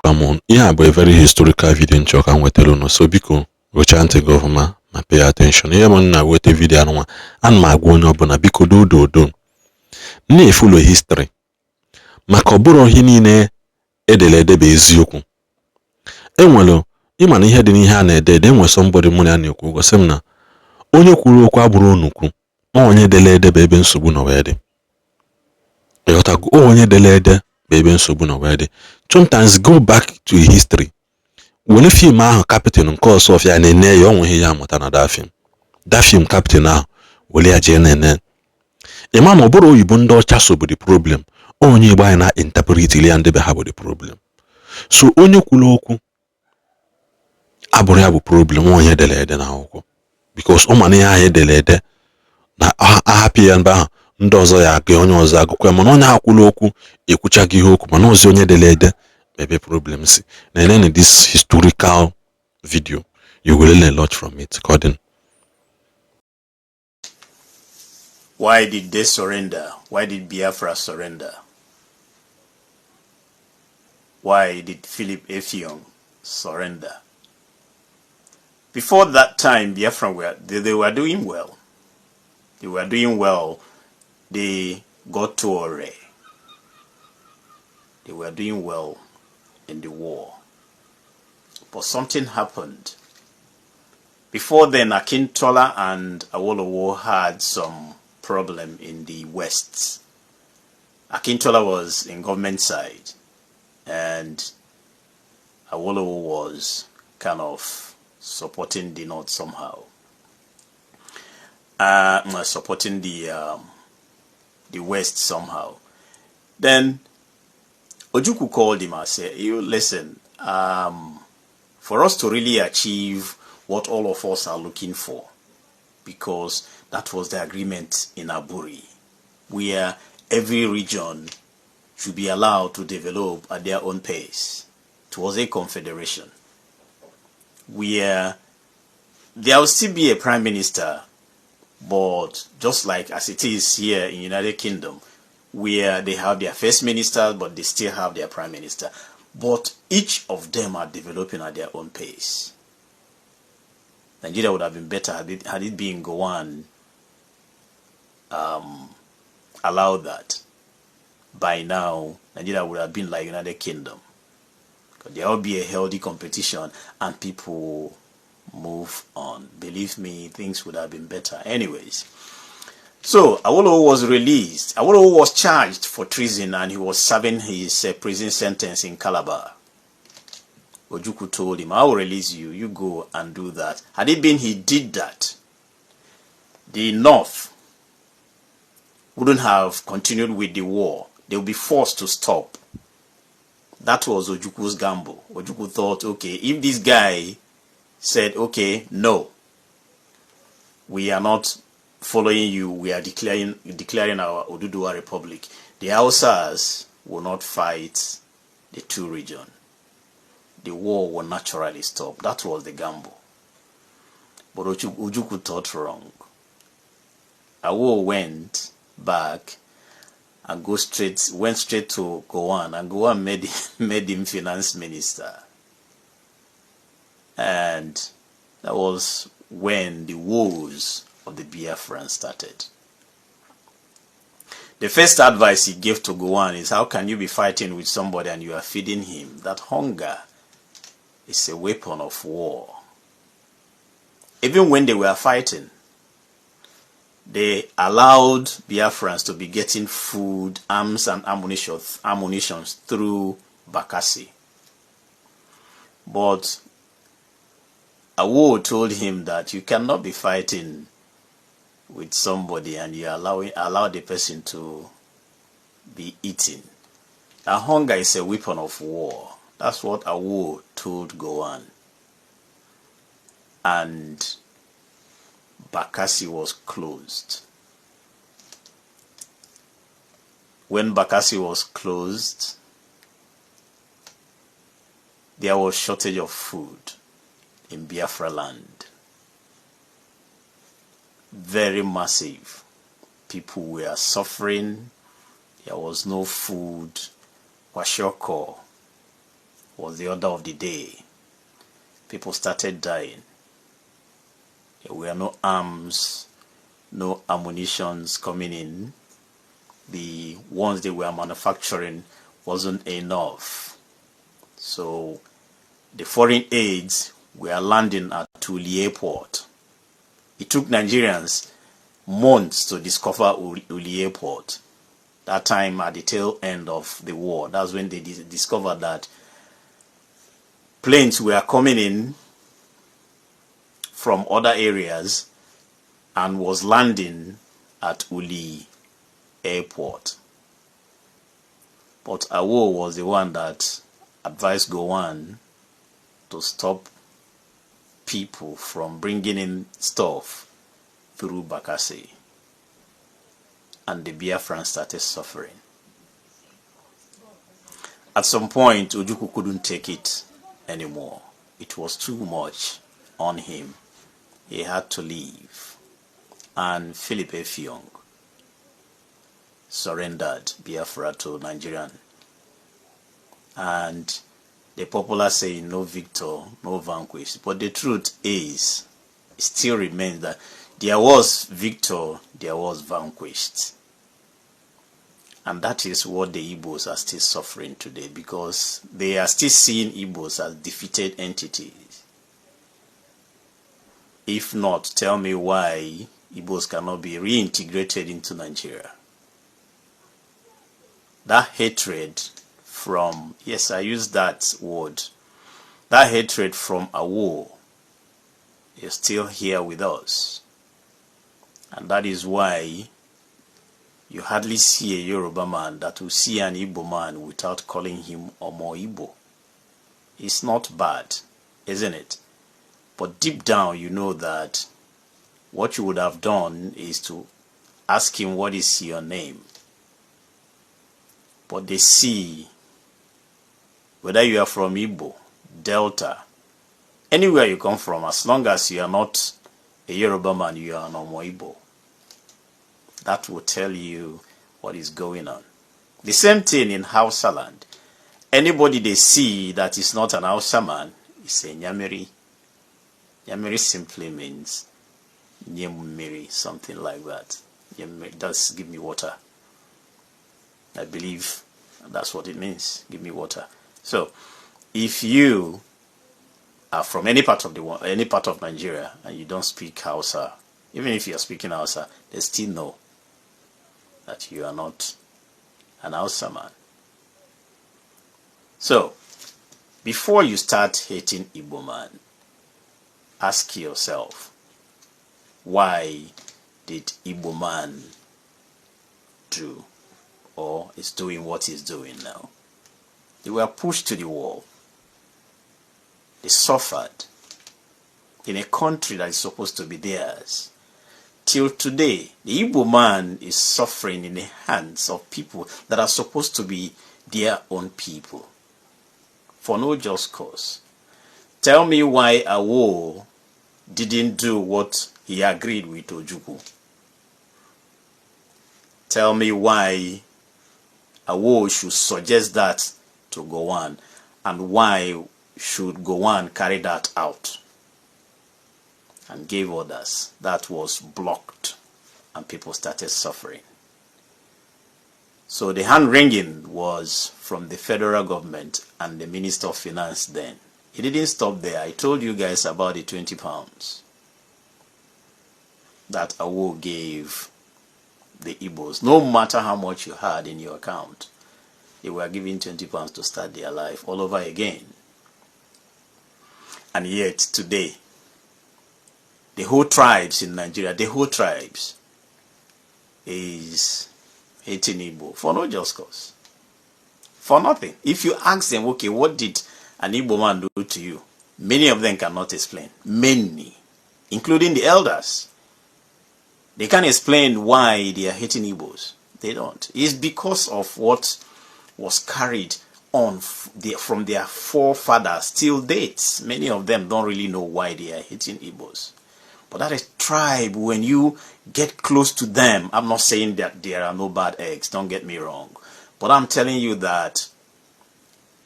Come yeah, but a very historical video in Choka and Weteluno. So biko go chant government na pay attention. Yeah, man na wete video anwa and ma gwo onye obuna biko do. Na follow history. Maka oburo hi niile edelede bụ eziokwu. Enwelo ịma na ihe dị n'ihe a na-ede enwe somebody mụ na na-ekwu gosi m na onye kwuru okwu abụrụ onukwu onye delede bụ ebe nsogbu nọ wee dị. Onye delede bụ ebe nsogbu nọ wee dị. Sometimes go back to history. Wele film ahụ Captain nke Ọsọfịa na-ene ya onweghị ya amụta na that film. That film Captain ahụ wele ya jee na-ene. Ịma na ọ bụrụ oyibo ndị ọcha so bụ the problem. Onye Igbo anyị na interpret ile ndị be ha bụ the problem. So onye kwuru okwu abụrụ ya bụ problem onye delede na akwụkwọ. Because ọ ma na ya edelede na ahapụ ya mba ahụ ndị ọzọ ya aga onye ọzọ agụkwa mana onye akwụrụ okwu ekwuchaghị ihe okwu mana ọzọ onye delede ebe problem si. Na in this historical video you will learn a lot from it. According. Why did they surrender? Why did Biafra surrender? Why did Philip Effiong surrender? Before that time, Biafra they were doing well. They were doing well. They got to Ore. They were doing well in the war. But something happened. Before then, Akintola and Awolowo had some problem in the West. Akintola was in government side and Awolowo was kind of supporting the North somehow. Supporting the West somehow. Then Ojukwu called him and said, "You listen, for us to really achieve what all of us are looking for, because that was the agreement in Aburi, where every region should be allowed to develop at their own pace. It was a confederation where there will still be a prime minister, but just like as it is here in United Kingdom, where they have their first minister, but they still have their prime minister. But each of them are developing at their own pace. Nigeria would have been better had it been Gowon allowed that. By now, Nigeria would have been like United Kingdom. There will be a healthy competition and people move on. Believe me, things would have been better. Anyways, so Awolowo was released. Awolowo was charged for treason and he was serving his prison sentence in Calabar. Ojukwu told him, "I will release you. You go and do that." Had it been he did that, the North wouldn't have continued with the war. They would be forced to stop. That was Ojukwu's gamble. Ojukwu thought, okay, if this guy said, okay, no, we are not following you, we are declaring our Oduduwa Republic, the Hausas will not fight the two regions. The war will naturally stop. That was the gamble. But Ojukwu thought wrong. Awo went back and went straight to Gowon, and Gowon made him finance minister. And that was when the wars of the Biafran started. The first advice he gave to Gowon is, how can you be fighting with somebody and you are feeding him? That hunger is a weapon of war. Even when they were fighting, they allowed Biafrans to be getting food, arms and ammunition through Bakassi. But Awo told him that you cannot be fighting with somebody and you allow the person to be eaten. A hunger is a weapon of war. That's what Awo told Gowon. And Bakassi was closed. When Bakassi was closed, there was shortage of food in Biafra land. Very massive. People were suffering. There was no food. Washoko was the order of the day. People started dying. There were no arms, no ammunitions coming in. The ones they were manufacturing wasn't enough. So the foreign aids were landing at Uli Airport. It took Nigerians months to discover Uli Airport. That time at the tail end of the war, that's when they discovered that planes were coming in from other areas and was landing at Uli Airport. But Awolowo was the one that advised Gowon to stop people from bringing in stuff through Bakassi. And the Biafran started suffering. At some point, Ojukwu couldn't take it anymore. It was too much on him. He had to leave. And Philip Effiong surrendered Biafra to Nigerian. And the popular saying, no victor, no vanquished. But the truth is, it still remains that there was victor, there was vanquished. And that is what the Igbos are still suffering today, because they are still seeing Igbos as defeated entities. If not, tell me why Igbos cannot be reintegrated into Nigeria. That hatred from, yes, I use that word, that hatred from Awolowo is still here with us. And that is why you hardly see a Yoruba man that will see an Igbo man without calling him Omo Igbo. It's not bad, isn't it? But deep down you know that what you would have done is to ask him, what is your name? But they see whether you are from Igbo, Delta, anywhere you come from, as long as you are not a Yoruba man, you are an Omo Igbo. That will tell you what is going on. The same thing in Hausa land. Anybody they see that is not an Hausa man is a Nyamiri. Nyamiri simply means Nyemiri, something like that. That's give me water. I believe that's what it means. Give me water. So, if you are from any part of the world, any part of Nigeria, and you don't speak Hausa, even if you are speaking Hausa, they still know that you are not an Hausa man. So, before you start hating Igbo man, ask yourself, why did Igbo man do or is doing what he's doing now? They were pushed to the wall. They suffered in a country that is supposed to be theirs. Till today, the Igbo man is suffering in the hands of people that are supposed to be their own people, for no just cause. Tell me why Awolowo didn't do what he agreed with Ojukwu. Tell me why Awolowo should suggest that to Gowon, and why should Gowon carry that out and gave orders. That was blocked and people started suffering. So the hand wringing was from the federal government and the Minister of Finance then. It didn't stop there. I told you guys about the 20 pounds that Awolowo gave the Igbos. No matter how much you had in your account, they were giving 20 pounds to start their life all over again. And yet today, the whole tribes in Nigeria, the whole tribes is hating Igbo for no just cause. For nothing. If you ask them, okay, what did an Igbo man do to you? Many of them cannot explain. Many. Including the elders. They can't explain why they are hating Igbos. They don't. It's because of what was carried on from their forefathers till date. Many of them don't really know why they are hating Igbos. But that is tribe, when you get close to them, I'm not saying that there are no bad eggs, don't get me wrong. But I'm telling you that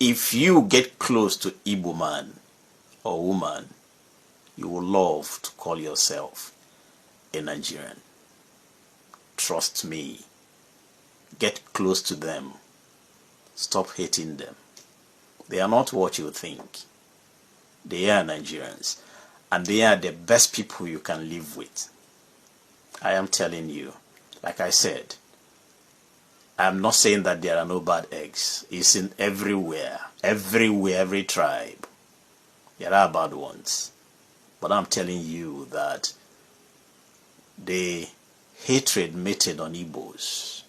if you get close to Igbo man or woman, you will love to call yourself a Nigerian. Trust me. Get close to them. Stop hating them. They are not what you think. They are Nigerians. And they are the best people you can live with. I am telling you. Like I said, I'm not saying that there are no bad eggs. It's in everywhere. Everywhere, every tribe. There are bad ones. But I'm telling you that the hatred meted on Igbos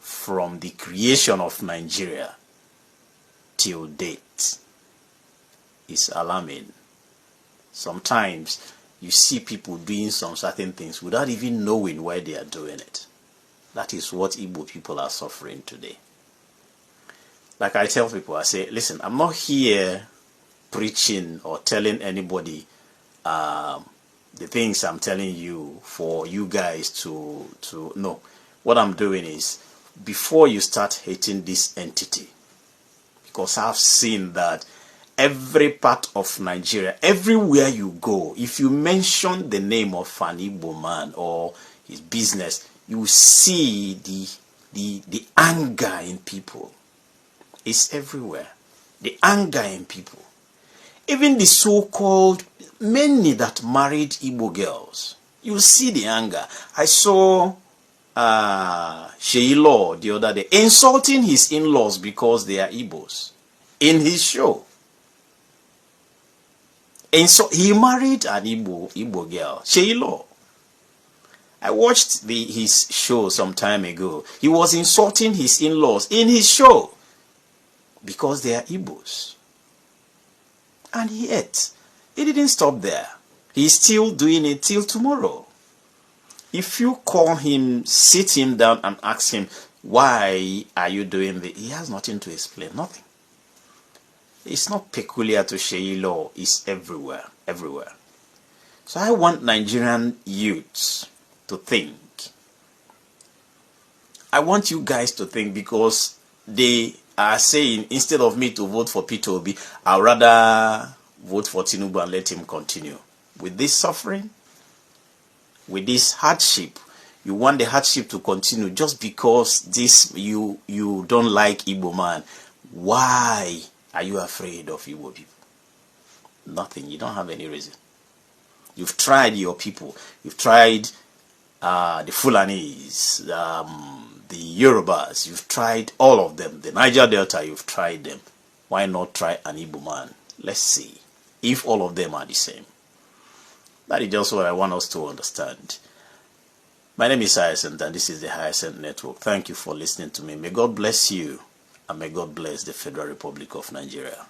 from the creation of Nigeria till date is alarming. Sometimes you see people doing some certain things without even knowing why they are doing it. That is what Igbo people are suffering today. Like I tell people, I say, listen, I'm not here preaching or telling anybody the things I'm telling you for you guys to know. What I'm doing is, before you start hating this entity, because I've seen that every part of Nigeria, everywhere you go, if you mention the name of an Igbo man or his business, you see the anger in people. It's everywhere. The anger in people. Even the so-called many that married Igbo girls, you see the anger. I saw Sheilo the other day insulting his in-laws because they are Igbos in his show. And so he married an Igbo girl, Sheilo. I watched his show some time ago. He was insulting his in-laws in his show because they are Igbos. And yet, he didn't stop there. He's still doing it till tomorrow. If you call him, sit him down and ask him, why are you doing this? He has nothing to explain, nothing. It's not peculiar to Sheilo, it's everywhere, everywhere. So I want Nigerian youths to think. I want you guys to think, because they are saying, instead of me to vote for Peter Obi, I'd rather vote for Tinubu and let him continue. With this suffering, with this hardship, you want the hardship to continue just because you don't like Igbo man. Why are you afraid of Igbo people? Nothing. You don't have any reason. You've tried your people. You've tried the Fulanis, the Yorubas. You've tried all of them. The Niger Delta, you've tried them. Why not try an Igbo man? Let's see if all of them are the same. That is just what I want us to understand. My name is Hyacinth, and this is the Hyacinth Network. Thank you for listening to me. May God bless you, and may God bless the Federal Republic of Nigeria.